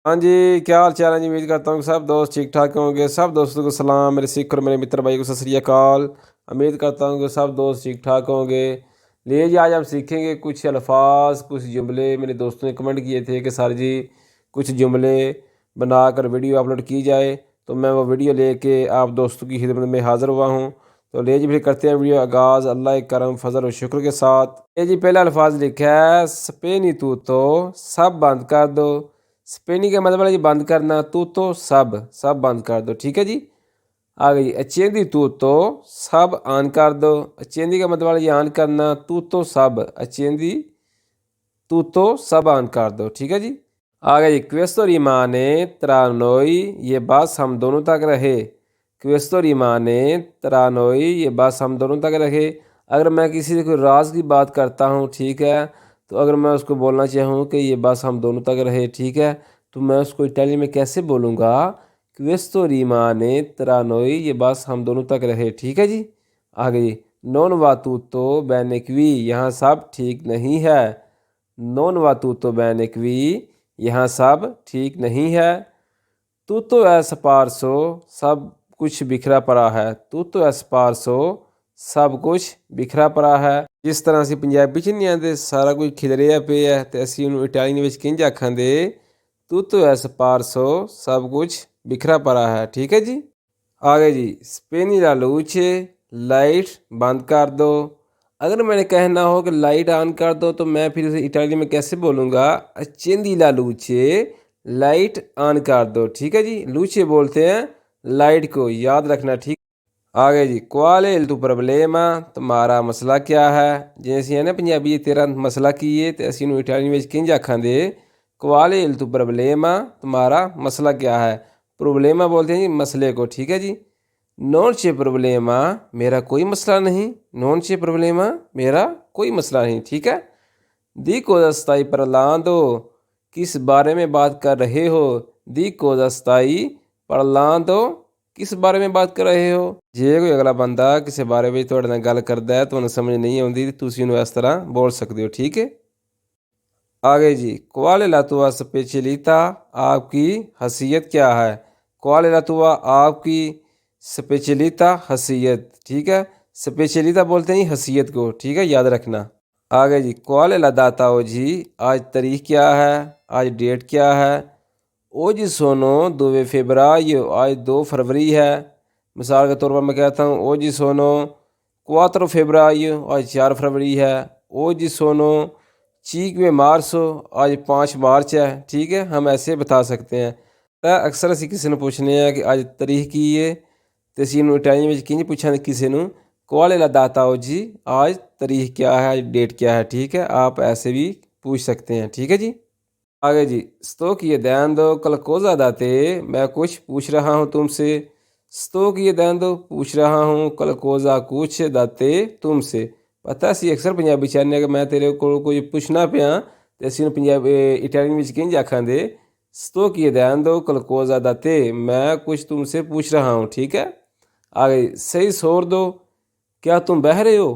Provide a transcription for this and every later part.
हाँ जी, क्या हाल चाल है जी। उम्मीद करता हूँ कि सब दोस्त ठीक ठाक होंगे। सब दोस्तों को सलाम, मेरे सिख और मेरे मित्र भाई को सत श्री अकाल। उम्मीद करता हूँ कि सब दोस्त ठीक ठाक होंगे। लिए जी, आज हम सीखेंगे कुछ अल्फाज, कुछ जुमले। मेरे दोस्तों ने कमेंट किए थे कि सर जी कुछ जुमले बनाकर वीडियो अपलोड की जाए, तो मैं वो वीडियो लेके आप दोस्तों की खिदमत में हाज़िर हुआ हूँ। तो ले जी फिर करते हैं वीडियो आगाज़ अल्लाह के करम फजल और शुक्र के साथ। ये जी पहला अल्फाज लिखा है स्पेनी तू तो सब बंद कर दो। स्पेनी का मतलब है जी बंद करना, तू तो सब सब बंद कर दो, ठीक है जी। आ गई अचेंदी तू तो सब ऑन कर दो। अचेंदी का मतलब है जी ऑन करना, तू तो सब अचेंदी तू तो सब ऑन कर दो, ठीक है जी। आ गई क्वेस्तो रिमाने त्रानोई ये बस हम दोनों तक रहे। क्वेस्तो रिमाने त्रानोई ये बस हम दोनों तक रहे। अगर मैं किसी से कोई राज की बात करता हूँ, ठीक है, तो अगर मैं उसको बोलना चाहूँ कि ये बस हम दोनों तक रहे, ठीक है, तो मैं उसको इटालियन में कैसे बोलूँगा? क्वेस्तो रिमाने त्रानोई ये बस हम दोनों तक रहे, ठीक है जी। आ गई नॉन वातू तो बैनिक्वी यहाँ सब ठीक नहीं है। नॉन वातू तो बैनिक्वी यहाँ सब ठीक नहीं है। तू तो एस्पार्सो सब कुछ बिखरा पड़ा है। तू तो एस्पार्सो सब कुछ बिखरा पड़ा है। जिस तरह ਅਸੀਂ ਪੰਜਾਬੀ ਚ ਨਹੀਂ ਆਂਦੇ ਸਾਰਾ ਕੁਝ ਖਿਲਰਿਆ ਪਿਆ ਹੈ, ਤੇ ਅਸੀਂ ਉਹਨੂੰ ਇਟਾਲੀਅਨ ਵਿੱਚ ਕਿੰਝ ਆਖਾਂਗੇ? tutto è sparso सब कुछ बिखरा पड़ा है, ठीक है जी। आगे जी स्पेनी ला लूचे लाइट बंद कर दो। अगर मैंने कहना हो कि लाइट ऑन कर दो, तो मैं फिर उसे इटालियन में कैसे बोलूँगा? अचेंदी ला लूचे लाइट ऑन कर दो, ठीक है जी। लूचे बोलते हैं लाइट को, याद रखना, ठीक। आगे जी क्वाले इल तू प्रॉब्लेमा तुम्हारा मसला क्या है। जैसे है ना पंजाबी तेरा मसला की है, तो असं इटालियन में किंज आखांगे? क्वाले इल तू प्रॉब्लेमा तुम्हारा मसला क्या है। प्रॉब्लेमा बोलते हैं जी मसले को, ठीक है जी। नॉन चे प्रॉब्लेमा मेरा कोई मसला नहीं। नॉन चे प्रॉब्लेमा मेरा कोई मसला नहीं, ठीक है। दी को दस्ताई परलांदो किस बारे में बात कर रहे हो। दी को दस्ताई परलांदो किस बारे में बात कर रहे हो। जे कोई अगला बंदा किसी बारे में थोड़े नाल गल करता है तो उन्हें समझ नहीं आती, तो तुम उन्हें इस तरह बोल सकते हो, ठीक है। आगे जी क्वाले लातुआ स्पेशलिता आपकी हसीयत क्या है। क्वाले लातुआ आपकी स्पेशलिता हसीयत, ठीक है। स्पेशलिता बोलते हैं हसीयत को, ठीक है, याद रखना। आगे जी क्वाले लदाता हो जी आज तारीख क्या है, आज डेट क्या है। ओ जी सोनो 2 फरवरी आज 2 फरवरी है। मिसाल के तौर पर मैं कहता हूँ ओ जी सोनो 4 फरवरी आज 4 फरवरी है। ओ जी सोनो 5 मार्च आज 5 मार्च है, ठीक है, हम ऐसे बता सकते हैं। तो अक्सर असी किसी ने पूछने हैं कि आज तारीख की है, तो असी इटालियन में किंज पूछा किसी ने क्वाले ला दाता हो जी आज तारीख क्या है, आज डेट क्या है, ठीक है, आप ऐसे भी पूछ सकते हैं, ठीक है जी। आगे जी sto किए ध्यान दो कल कोजा दाते मैं कुछ पूछ रहा हूँ तुमसे। sto किए ध्यान दो पूछ रहा हूँ कल कोजा कुछ दाते तुमसे। पता सी अक्सर पंजाबी चाहने कि मैं तेरे को कोई पुछना पिया, तो असी पंजाबी इटालियन में किंज आखांदे sto किए ध्यान दो कल कोजा दाते मैं कुछ तुमसे पूछ रहा हूँ, ठीक है। आगे सही छोड़ दो क्या तुम बह रहे हो।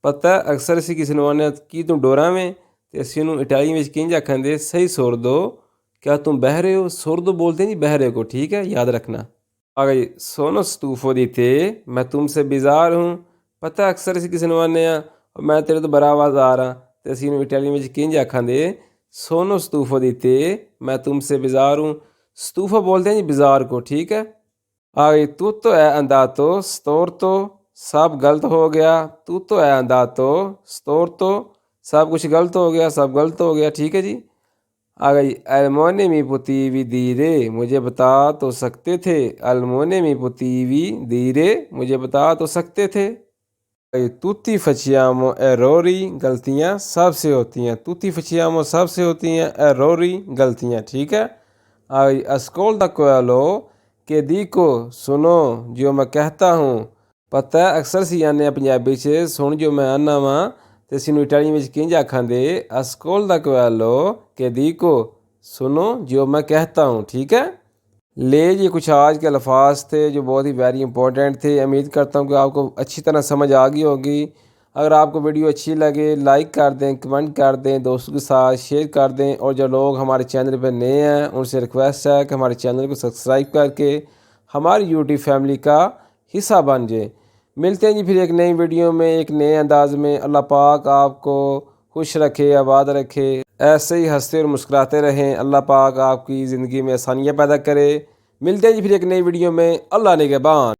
पता अक्सर असी किसी ने आने की तुम डोरा में, तो असी इटालियन में किंज आखेंगे सही छोड़ दो क्या तुम बह रहे हो। छोड़ दो बोलते हैं जी बह रहे को, ठीक है, याद रखना। आ गई सोनो स्तूफो दी थे मैं तुमसे बेजार हूँ। पता अक्सर असी किसी ने आने मैं तेरे तो बड़ा आवाज़ आ रहा, तो असी इटालियन में किंज आखेंगे सोनो स्तूफो दी थे मैं तुमसे बेजार हूँ। स्तूफो बोलते हैं जी बाजार को, ठीक है। आ गई तू तो है अंदातो स्तोर तो सब गलत हो गया। तू तो है अंदातो स्तोर तो सब कुछ गलत हो गया, सब गलत हो गया, ठीक है जी। आ गई अलमोने में पुतीवी धीरे मुझे बता तो सकते थे। अलमोने में पुतीवी धीरे मुझे बता तो सकते थे। तूती फचियामो एरोरी गलतियाँ सबसे होती हैं। तूती फचियामो सबसे होती हैं, एरोरी गलतियाँ, ठीक है। आई अस्कोल द कोयलो के दी को सुनो जो मैं कहता हूँ। पता है अक्सर सी आने पंजाबी से सुन जो मैं आना वा, तो असीं इटालियन में किंज आखांदे अस्कोल द कोयलो के दी को सुनो जो मैं कहता हूँ, ठीक है। ले ये कुछ आज के अल्फाज थे जो बहुत ही वेरी इंपॉर्टेंट थे। उम्मीद करता हूँ कि आपको अच्छी तरह समझ आ गई होगी। अगर आपको वीडियो अच्छी लगे लाइक कर दें, कमेंट कर दें, दोस्तों के साथ शेयर कर दें। और जो लोग हमारे चैनल पर नए हैं उनसे रिक्वेस्ट है कि हमारे चैनल को सब्सक्राइब करके हमारी यूट्यूब फैमिली का हिस्सा बन जाए। मिलते हैं जी फिर एक नई वीडियो में, एक नए अंदाज में। अल्लाह पाक आपको खुश रखे, आबाद रखे, ऐसे ही हंसते और मुस्कुराते रहें। अल्लाह पाक आपकी ज़िंदगी में आसानियाँ पैदा करे। मिलते हैं जी फिर एक नई वीडियो में। अल्लाह निगहबान।